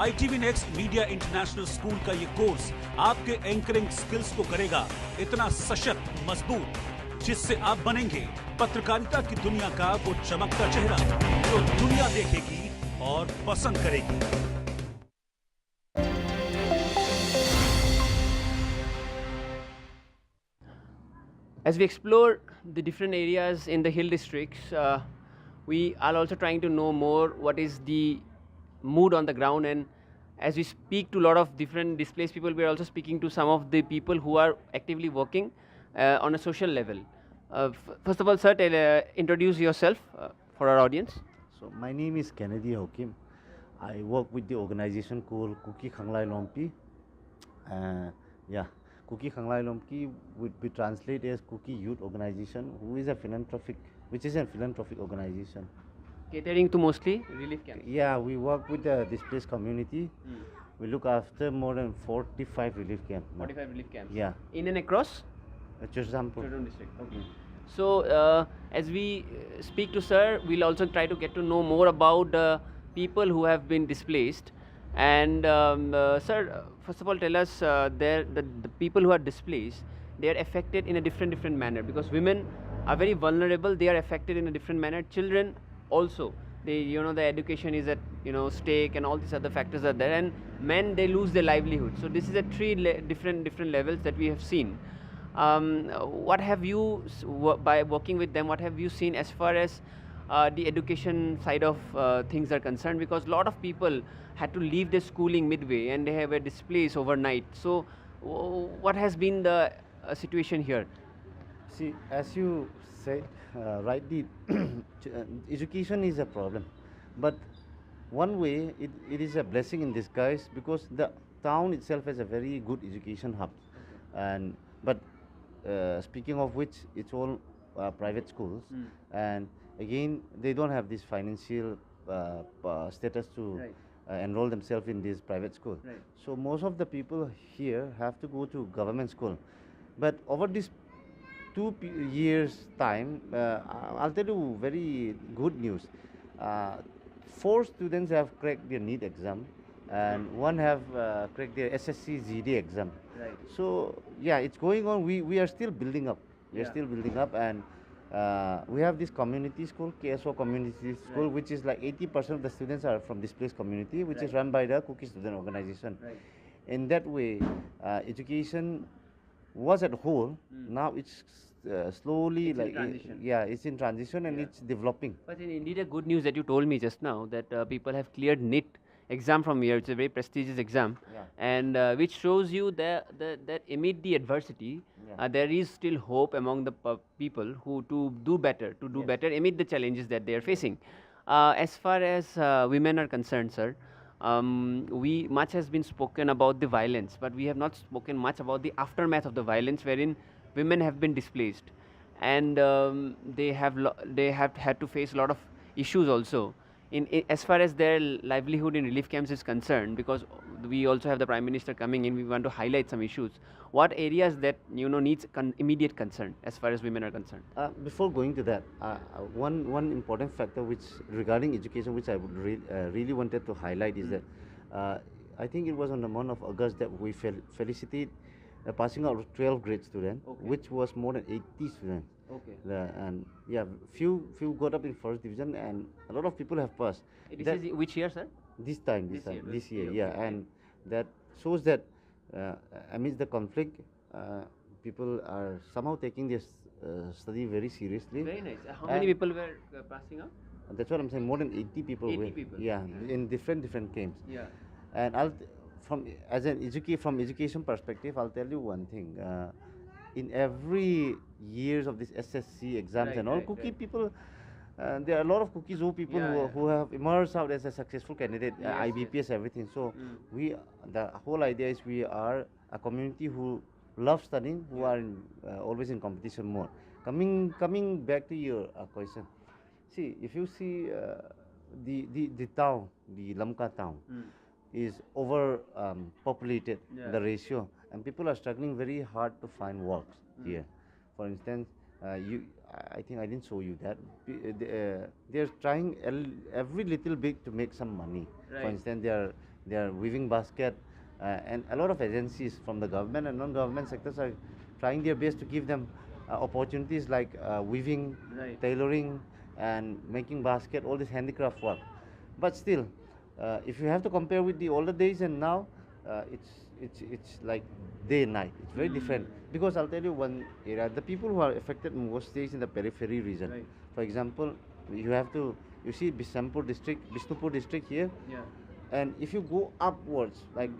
ITV next media international school का ये course आपके एंकरिंग स्किल्स को करेगा इतना सशक्त, मजबूत, जिससे आप बनेंगे पत्रकारिता की दुनिया का वो चमकता चेहरा जो दुनिया देखेगी और पसंद करेगी। As we explore the different areas in the hill districts, we are also trying to know more what is the mood on the ground, and as we speak to a lot of different displaced people, we are also speaking to some of the people who are actively working on a social level. First of all, sir, introduce yourself for our audience. So my name is Kennedy Hokim. I work with the organization called Kuki Khanglai Lompi. Kuki Khanglai Lompi would be translated as Kuki Youth Organization, which is a philanthropic organization. Catering to mostly relief camps? Yeah, we work with the displaced community. We look after more than 45 relief camps. 45 relief camps? Yeah. In and across? Churchampu district. Okay. So, as we speak to sir, we'll also try to get to know more about people who have been displaced. And sir, first of all, tell us the people who are displaced, they are affected in a different manner, because women are very vulnerable. They are affected in a different manner. Children also, the education is at stake, and all these other factors are there. And men, they lose their livelihood. So this is a different levels that we have seen. What have you, by working with them, what have you seen as far as the education side of things are concerned? Because a lot of people had to leave their schooling midway and they were displaced overnight. So what has been the situation here? See, as you said rightly, education is a problem. But one way, it is a blessing in disguise, because the town itself has a very good education hub. But speaking of which, it's all private schools, and again, they don't have this financial status to enroll themselves in this private school. So most of the people here have to go to government school. But over this 2 years time, I'll tell you very good news. 4 students have cracked their NEET exam, and 1 have cracked their SSC GD exam. So yeah, it's going on. We are still building up. We are still building up, and we have this community school, KSO community school, which is like 80% of the students are from displaced community, which is run by the Cookie Student Organization. In that way, education was at whole. Now it's slowly it's in transition, and it's developing. But indeed, a good news that you told me just now, that people have cleared NEET exam from here. It's a very prestigious exam, and which shows you that amid the adversity, there is still hope among the people who to do better amid the challenges that they are facing. As far as women are concerned, sir, much has been spoken about the violence, but we have not spoken much about the aftermath of the violence, wherein women have been displaced, and they have had to face a lot of issues also. As far as their livelihood in relief camps is concerned, because we also have the Prime Minister coming in, we want to highlight some issues. What areas that needs immediate concern as far as women are concerned? Before going to that, one important factor which regarding education, which I would really wanted to highlight, is that I think it was on the month of August that we felicitate the passing out of 12th grade student, which was more than 80 students. And yeah, few got up in first division, and a lot of people have passed. Which year, sir? This year, yeah. And that shows that amidst the conflict, people are somehow taking this study very seriously. Very nice. How many people were passing out? That's what I'm saying. More than 80 people. 80 people. Yeah, in different camps. Yeah. And from education perspective, I'll tell you one thing. In every years of this SSC exams and all, people, there are a lot of Cookie Zoo people who have emerged out as a successful candidate, IBPS, everything. So the whole idea is we are a community who love studying, who are always in competition mode. Coming back to your question, see, if you see the town, the Lamka town, is over populated, the ratio, and people are struggling very hard to find works here. For instance, I think I didn't show you that. They're trying every little bit to make some money. For instance, they are they are weaving basket, and a lot of agencies from the government and non-government sectors are trying their best to give them opportunities like weaving, Right. tailoring, and making basket, all this handicraft work. But still, if you have to compare with the older days and now, it's like day and night. It's very different, because I'll tell you one area. The people who are affected most stays in the periphery region. Right. For example, you see Bishnupur district here, Yeah. and if you go upwards like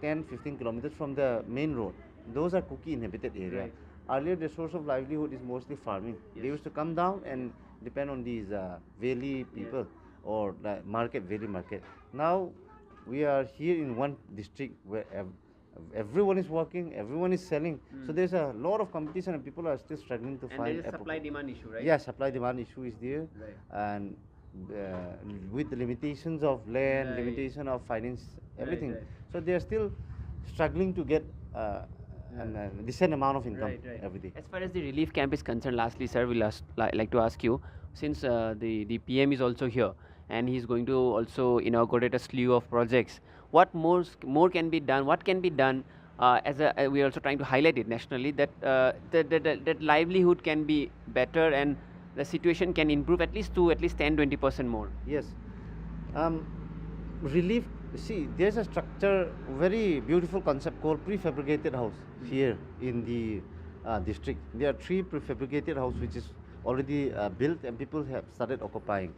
10-15 kilometers from the main road, those are Kuki inhabited area. Right. Earlier, the source of livelihood is mostly farming. They Yes. used to come down and depend on these valley people or the valley market. Now, we are here in one district where everyone is working, everyone is selling. So there's a lot of competition, and people are still struggling to And find. there is a supply-demand issue, right? Yeah, supply demand issue is there, Right. and with the limitations of land, Right. limitation of finance, everything. right. So they are still struggling to get a decent amount of income Right. every day. As far as the relief camp is concerned, lastly, sir, we'll like to ask you, since the PM is also here and he's going to also inaugurate a slew of projects, what more can be done? What can be done? We are also trying to highlight it nationally that that livelihood can be better and the situation can improve at least 10-20% more. Yes. Relief, see, there's a structure, very beautiful concept called prefabricated house here in the district. There are 3 prefabricated house which is already built, and people have started occupying.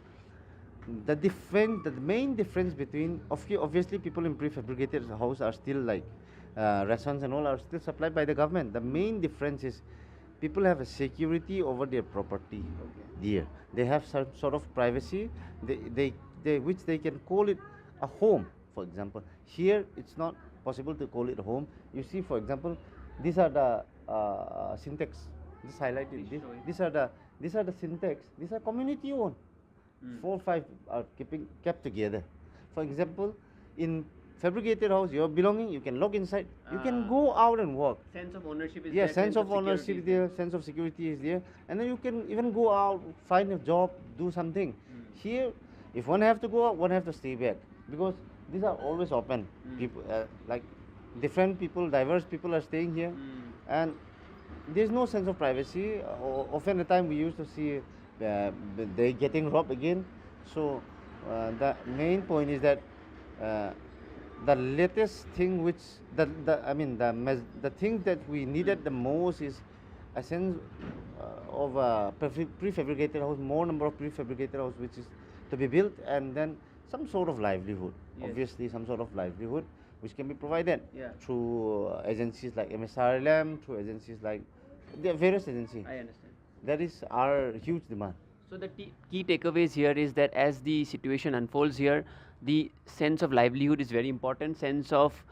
The main difference between, obviously people in prefabricated house are still like restaurants and all are still supplied by the government. The main difference is people have a security over their property there. They have some sort of privacy, which they can call it a home, for example. Here, it's not possible to call it a home. You see, for example, these are the syntax. Just highlighted. These are the syntax. These are community owned. 4 or 5 are kept together. For example, in fabricated house, your belonging, you can lock inside. You can go out and walk. Sense of ownership is Yeah, there. sense of ownership is there, sense of security is there, and then you can even go out, find a job, do something. Here, if one have to go out, one have to stay back, because these are always open. People like different people, diverse people are staying here, and there's no sense of privacy. Often the time we used to see they getting robbed again. So the main point is that the latest thing which the thing that we needed the most is a sense of a prefabricated house, more number of prefabricated house which is to be built, and then some sort of livelihood. Yes. Obviously, some sort of livelihood which can be provided Yeah. through agencies like MSRLM, through agencies like there are various agencies. I understand. That is our huge demand. So the key takeaways here is that as the situation unfolds here, the sense of livelihood is very important. Sense of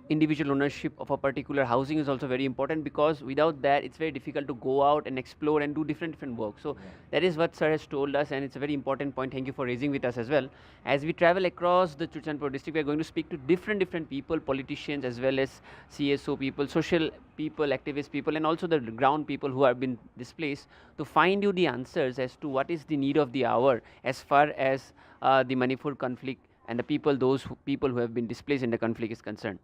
individual ownership of a particular housing is also very important, because without that it's very difficult to go out and explore and do different work. So that is what sir has told us, and it's a very important point. Thank you for raising with us as well. As we travel across the Churchandpur district, we are going to speak to different people, politicians as well as CSO people, social people, activist people, and also the ground people who have been displaced, to find you the answers as to what is the need of the hour as far as the Manipur conflict and the people who have been displaced in the conflict is concerned.